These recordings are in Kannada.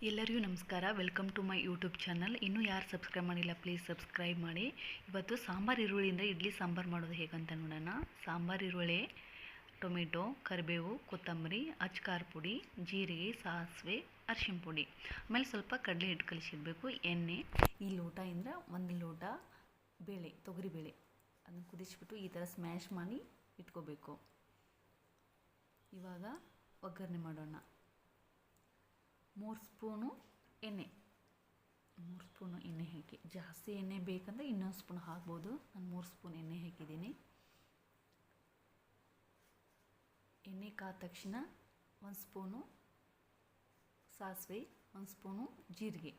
ಎಲ್ಲರಿಗೂ ನಮಸ್ಕಾರ. Welcome to my YouTube channel. ಇನ್ನೂ ಯಾರು ಸಬ್ಸ್ಕ್ರೈಬ್ ಮಾಡಿಲ್ಲ ಪ್ಲೀಸ್ ಸಬ್ಸ್ಕ್ರೈಬ್ ಮಾಡಿ. ಇವತ್ತು ಸಾಂಬಾರು ಈರುಳ್ಳಿಯಿಂದ ಇಡ್ಲಿ ಸಾಂಬಾರು ಮಾಡೋದು ಹೇಗಂತ ನೋಡೋಣ. ಸಾಂಬಾರು ಈರುಳ್ಳಿ, ಟೊಮೆಟೊ, ಕರಿಬೇವು, ಕೊತ್ತಂಬರಿ, ಖಾರ ಪುಡಿ, ಜೀರಿಗೆ, ಸಾಸಿವೆ, ಅರಿಶಿನ ಪುಡಿ, ಆಮೇಲೆ ಸ್ವಲ್ಪ ಕಡಲೆ ಹಿಟ್ಟು ಕಲಿಸಿಡಬೇಕು. ಎಣ್ಣೆ, ಈ ಲೋಟದಿಂದ 1 ಲೋಟ ಬೇಳೆ, ತೊಗರಿಬೇಳೆ ಅದನ್ನು ಕುದಿಸ್ಬಿಟ್ಟು ಈ ಥರ ಸ್ಮ್ಯಾಶ್ ಮಾಡಿ ಇಟ್ಕೋಬೇಕು. ಇವಾಗ ಒಗ್ಗರಣೆ ಮಾಡೋಣ. 3 ಸ್ಪೂನು ಎಣ್ಣೆ, 3 ಸ್ಪೂನು ಎಣ್ಣೆ ಹಾಕಿ. ಜಾಸ್ತಿ ಎಣ್ಣೆ ಬೇಕಂದರೆ ಇನ್ನೊಂದು ಸ್ಪೂನ್ ಹಾಕ್ಬೋದು. ನಾನು 3 ಸ್ಪೂನ್ ಎಣ್ಣೆ ಹಾಕಿದ್ದೀನಿ. ಎಣ್ಣೆ ಕಾದ ತಕ್ಷಣ 1 ಸ್ಪೂನು ಸಾಸಿವೆ, 1 ಸ್ಪೂನು ಜೀರಿಗೆ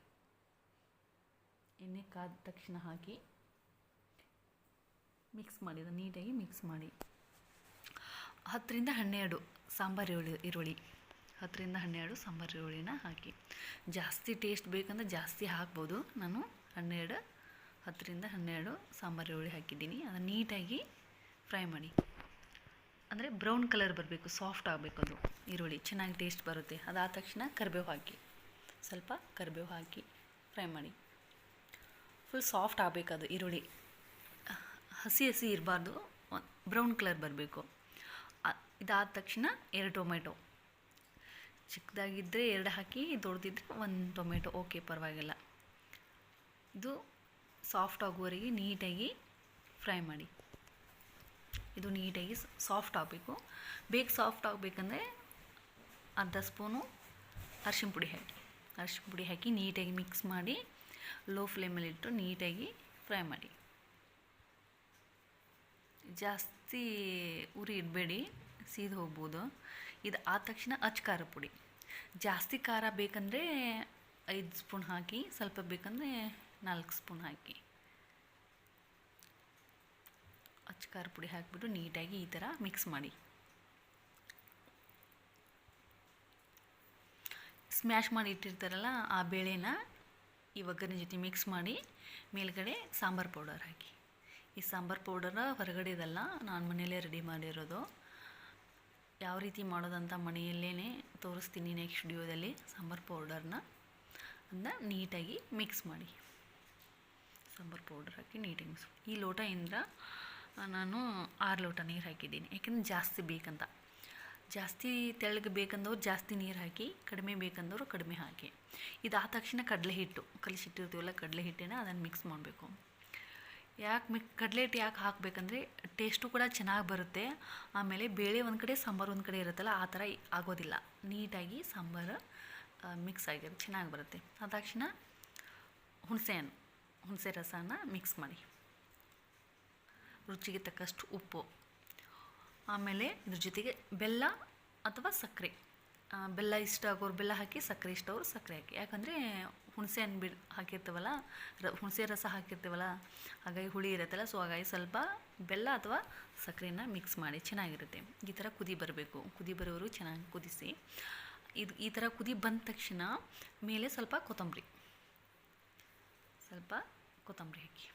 ಎಣ್ಣೆ ಕಾದ ತಕ್ಷಣ ಹಾಕಿ ಮಿಕ್ಸ್ ಮಾಡಿ, ನೀಟಾಗಿ ಮಿಕ್ಸ್ ಮಾಡಿ. 10 ರಿಂದ 12 ಸಾಂಬಾರು ಈರುಳ್ಳಿ, 10 ರಿಂದ 12 ಸಾಂಬಾರು ಈರುಳ್ಳಿನ ಹಾಕಿ. ಜಾಸ್ತಿ ಟೇಸ್ಟ್ ಬೇಕಂದ್ರೆ ಜಾಸ್ತಿ ಹಾಕ್ಬೋದು. ನಾನು 10 ರಿಂದ 12 ಸಾಂಬಾರು ಈರುಳ್ಳಿ ಹಾಕಿದ್ದೀನಿ. ಅದನ್ನು ನೀಟಾಗಿ ಫ್ರೈ ಮಾಡಿ. ಅಂದರೆ ಬ್ರೌನ್ ಕಲರ್ ಬರಬೇಕು, ಸಾಫ್ಟ್ ಆಗಬೇಕು ಅದು ಈರುಳ್ಳಿ, ಚೆನ್ನಾಗಿ ಟೇಸ್ಟ್ ಬರುತ್ತೆ. ಅದಾದ ತಕ್ಷಣ ಕರಿಬೇವು ಹಾಕಿ, ಸ್ವಲ್ಪ ಕರಿಬೇವು ಹಾಕಿ ಫ್ರೈ ಮಾಡಿ. ಫುಲ್ ಸಾಫ್ಟ್ ಆಗಬೇಕದು ಈರುಳ್ಳಿ, ಹಸಿ ಇರಬಾರ್ದು, ಬ್ರೌನ್ ಕಲರ್ ಬರಬೇಕು. ಇದಾದ ತಕ್ಷಣ 2 ಟೊಮೆಟೊ, ಚಿಕ್ಕದಾಗಿದ್ದರೆ 2 ಹಾಕಿ, ದೊಡ್ಡದಿದ್ದರೆ 1 ಟೊಮೆಟೊ ಓಕೆ, ಪರವಾಗಿಲ್ಲ. ಇದು ಸಾಫ್ಟ್ ಆಗುವವರೆಗೆ ನೀಟಾಗಿ ಫ್ರೈ ಮಾಡಿ. ಇದು ನೀಟಾಗಿ ಸಾಫ್ಟ್ ಆಗಬೇಕು. ಬೇಗ ಸಾಫ್ಟ್ ಆಗಬೇಕಂದ್ರೆ ಅರ್ಧ ಸ್ಪೂನು ಅರಿಶಿನ ಪುಡಿ ಹಾಕಿ ನೀಟಾಗಿ ಮಿಕ್ಸ್ ಮಾಡಿ ಲೋ ಫ್ಲೇಮಲ್ಲಿಟ್ಟು ನೀಟಾಗಿ ಫ್ರೈ ಮಾಡಿ. ಜಾಸ್ತಿ ಉರಿ ಇಡಬೇಡಿ, ಸೀದು ಹೋಗ್ಬೋದು. ಇದು ಆದ ತಕ್ಷಣ ಖಾರ ಪುಡಿ. ಜಾಸ್ತಿ ಖಾರ ಬೇಕಂದರೆ 5 ಸ್ಪೂನ್ ಹಾಕಿ, ಸ್ವಲ್ಪ ಬೇಕಂದರೆ 4 ಸ್ಪೂನ್ ಹಾಕಿ. ಖಾರ ಪುಡಿ ಹಾಕಿಬಿಟ್ಟು ನೀಟಾಗಿ ಈ ಥರ ಮಿಕ್ಸ್ ಮಾಡಿ. ಸ್ಮ್ಯಾಶ್ ಮಾಡಿ ಇಟ್ಟಿರ್ತಾರಲ್ಲ ಆ ಬೇಳೆನ ಈ ಒಗ್ಗರಣೆ ಜೊತೆ ಮಿಕ್ಸ್ ಮಾಡಿ ಮೇಲ್ಗಡೆ ಸಾಂಬಾರು ಪೌಡರ್ ಹಾಕಿ. ಈ ಸಾಂಬಾರು ಪೌಡರ ಹೊರಗಡೆದಲ್ಲ, ನಾನು ಮನೆಯಲ್ಲೇ ರೆಡಿ ಮಾಡಿರೋದು. ಯಾವ ರೀತಿ ಮಾಡೋದಂತ ಮನೆಯಲ್ಲೇ ತೋರಿಸ್ತೀನಿ ನೆಕ್ಸ್ಟ್ ವಿಡಿಯೋದಲ್ಲಿ. ಸಾಂಬಾರು ಪೌಡರ್ನ ಅದನ್ನ ನೀಟಾಗಿ ಮಿಕ್ಸ್ ಮಾಡಿ. ಸಾಂಬಾರು ಪೌಡರ್ ಹಾಕಿ ನೀಟಾಗಿ ಮಿಕ್ಸ್. ಈ ಲೋಟದಿಂದ ನಾನು 6 ಲೋಟ ನೀರು ಹಾಕಿದ್ದೀನಿ, ಯಾಕೆಂದರೆ ಜಾಸ್ತಿ ಬೇಕಂತ. ಜಾಸ್ತಿ ತೆಳ್ಳಗೆ ಬೇಕಂದವ್ರು ಜಾಸ್ತಿ ನೀರು ಹಾಕಿ, ಕಡಿಮೆ ಬೇಕಂದವರು ಕಡಿಮೆ ಹಾಕಿ. ಇದಾದ ತಕ್ಷಣ ಕಡಲೆ ಹಿಟ್ಟು ಕಲಿಸಿಟ್ಟಿರ್ತೀವಲ್ಲ, ಕಡಲೆ ಹಿಟ್ಟನ್ನು ಅದನ್ನು ಮಿಕ್ಸ್ ಮಾಡಬೇಕು. ಕಡಲೆ ಹಿಟ್ಟು ಯಾಕೆ ಹಾಕಬೇಕಂದ್ರೆ ಟೇಸ್ಟು ಕೂಡ ಚೆನ್ನಾಗಿ ಬರುತ್ತೆ. ಆಮೇಲೆ ಬೇಳೆ ಒಂದು ಕಡೆ, ಸಾಂಬಾರು ಒಂದು ಕಡೆ ಇರುತ್ತಲ್ಲ, ಆ ಥರ ಆಗೋದಿಲ್ಲ. ನೀಟಾಗಿ ಸಾಂಬಾರು ಮಿಕ್ಸ್ ಆಗಿರುತ್ತೆ, ಚೆನ್ನಾಗಿ ಬರುತ್ತೆ. ಆದ ತಕ್ಷಣ ಹುಣಸೆ ರಸನ ಮಿಕ್ಸ್ ಮಾಡಿ, ರುಚಿಗೆ ತಕ್ಕಷ್ಟು ಉಪ್ಪು, ಆಮೇಲೆ ಇದ್ರ ಜೊತೆಗೆ ಬೆಲ್ಲ ಅಥವಾ ಸಕ್ಕರೆ. ಬೆಲ್ಲ ಇಷ್ಟ ಆಗೋರು ಬೆಲ್ಲ ಹಾಕಿ, ಸಕ್ಕರೆ ಇಷ್ಟ ಅವರು ಸಕ್ಕರೆ ಹಾಕಿ. ಯಾಕಂದರೆ ಹುಣಸೆ ಹಣ್ಣು ಹಾಕಿರ್ತೀವಲ್ಲ, ಹುಣಸೆ ರಸ ಹಾಕಿರ್ತೀವಲ್ಲ, ಹಾಗಾಗಿ ಹುಳಿ ಇರುತ್ತಲ್ಲ, ಸೊ ಹಾಗಾಗಿ ಸ್ವಲ್ಪ ಬೆಲ್ಲ ಅಥವಾ ಸಕ್ಕರೆನ ಮಿಕ್ಸ್ ಮಾಡಿ ಚೆನ್ನಾಗಿರುತ್ತೆ. ಈ ಥರ ಕುದಿ ಬರಬೇಕು. ಕುದಿ ಬರೋರು ಚೆನ್ನಾಗಿ ಕುದಿಸಿ. ಈ ಥರ ಕುದಿ ಬಂದ ತಕ್ಷಣ ಮೇಲೆ ಸ್ವಲ್ಪ ಕೊತ್ತಂಬರಿ ಹಾಕಿ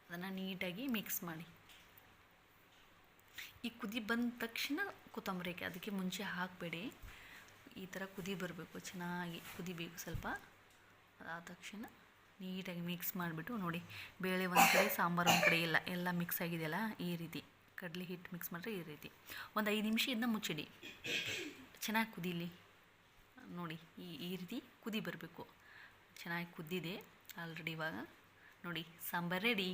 ಅದನ್ನು ನೀಟಾಗಿ ಮಿಕ್ಸ್ ಮಾಡಿ. ಈ ಕುದಿ ಬಂದ ತಕ್ಷಣ ಕೊತ್ತಂಬರಿ ಹಾಕಿ, ಅದಕ್ಕೆ ಮುಂಚೆ ಹಾಕಬೇಡಿ. ಈ ಥರ ಕುದಿ ಬರಬೇಕು, ಚೆನ್ನಾಗಿ ಕುದಿಬೇಕು ಸ್ವಲ್ಪ. ಅದಾದ ತಕ್ಷಣ ನೀಟಾಗಿ ಮಿಕ್ಸ್ ಮಾಡಿಬಿಟ್ಟು ನೋಡಿ, ಬೇಳೆ ಒಂದು ಕಡೆ, ಸಾಂಬಾರು ಒಂದು ಕಡೆ, ಎಲ್ಲ ಮಿಕ್ಸ್ ಆಗಿದೆಯಲ್ಲ, ಈ ರೀತಿ ಕಡಲೆ ಹಿಟ್ಟು ಮಿಕ್ಸ್ ಮಾಡಿದ್ರೆ ಈ ರೀತಿ ಒಂದು 5 ನಿಮಿಷ ಇದನ್ನ ಮುಚ್ಚಿಡಿ, ಚೆನ್ನಾಗಿ ಕುದೀಲಿ. ನೋಡಿ ಈ ರೀತಿ ಕುದಿ ಬರಬೇಕು. ಚೆನ್ನಾಗಿ ಕುದ್ದಿದೆ ಆಲ್ರೆಡಿ. ಇವಾಗ ನೋಡಿ ಸಾಂಬಾರು ರೆಡಿ.